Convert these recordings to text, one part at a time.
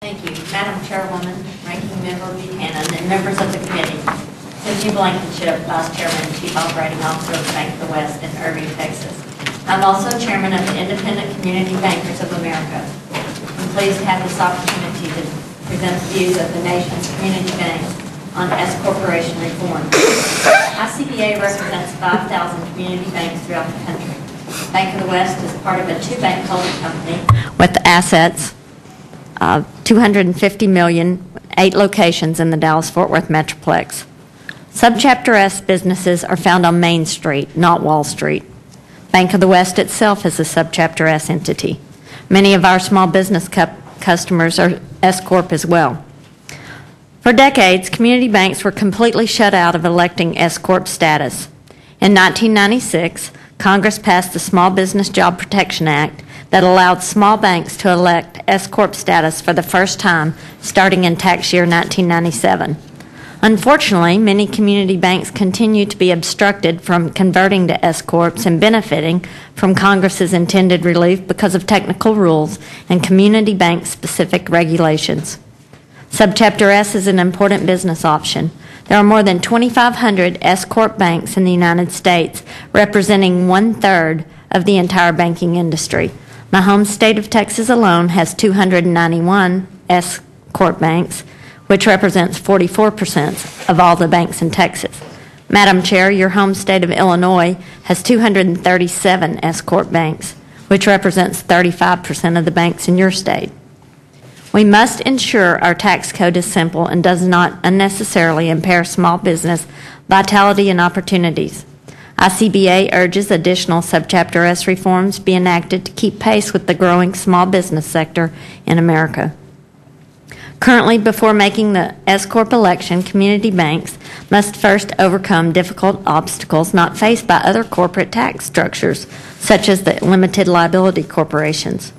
Thank you, Madam Chairwoman, Ranking Member Buchanan, and members of the committee. Cynthia Blankenship, Vice Chairman and Chief Operating Officer of the Bank of the West in Irving, Texas. I'm also Chairman of the Independent Community Bankers of America. I'm pleased to have this opportunity to present the views of the nation's community banks on S Corporation reform. ICBA represents 5,000 community banks throughout the country. Bank of the West is part of a two-bank holding company with assets $250 million, 8 locations in the Dallas-Fort Worth Metroplex. Subchapter S businesses are found on Main Street, not Wall Street. Bank of the West itself is a Subchapter S entity. Many of our small business customers are S Corp as well. For decades, community banks were completely shut out of electing S Corp status. In 1996, Congress passed the Small Business Job Protection Act that allowed small banks to elect S Corp status for the first time starting in tax year 1997. Unfortunately, many community banks continue to be obstructed from converting to S Corps and benefiting from Congress's intended relief because of technical rules and community bank-specific regulations. Subchapter S is an important business option. There are more than 2,500 S Corp banks in the United States, representing 1/3 of the entire banking industry. My home state of Texas alone has 291 S Corp banks, which represents 44% of all the banks in Texas. Madam Chair, your home state of Illinois has 237 S Corp banks, which represents 35% of the banks in your state. We must ensure our tax code is simple and does not unnecessarily impair small business vitality and opportunities. ICBA urges additional Subchapter S reforms be enacted to keep pace with the growing small business sector in America. Currently, before making the S Corp election, community banks must first overcome difficult obstacles not faced by other corporate tax structures, such as the limited liability corporations.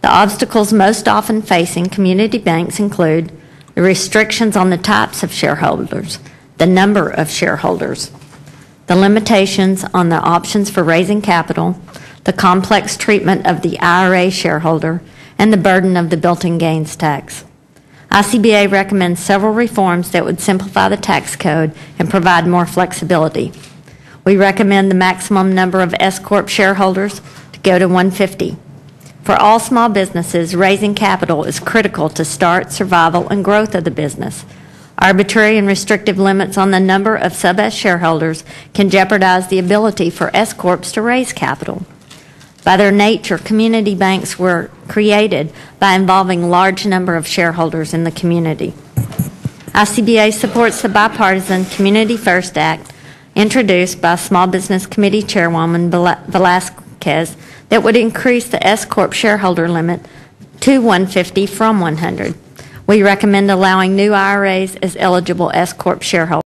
The obstacles most often facing community banks include the restrictions on the types of shareholders, the number of shareholders, the limitations on the options for raising capital, the complex treatment of the IRA shareholder, and the burden of the built-in gains tax. ICBA recommends several reforms that would simplify the tax code and provide more flexibility. We recommend the maximum number of S Corp shareholders to go to 150. For all small businesses, raising capital is critical to start, survival, and growth of the business. Arbitrary and restrictive limits on the number of sub-S shareholders can jeopardize the ability for S Corps to raise capital. By their nature, community banks were created by involving a large number of shareholders in the community. ICBA supports the bipartisan Community First Act introduced by Small Business Committee Chairwoman Velasquez that would increase the S Corp shareholder limit to 150 from 100. We recommend allowing new IRAs as eligible S Corp shareholders.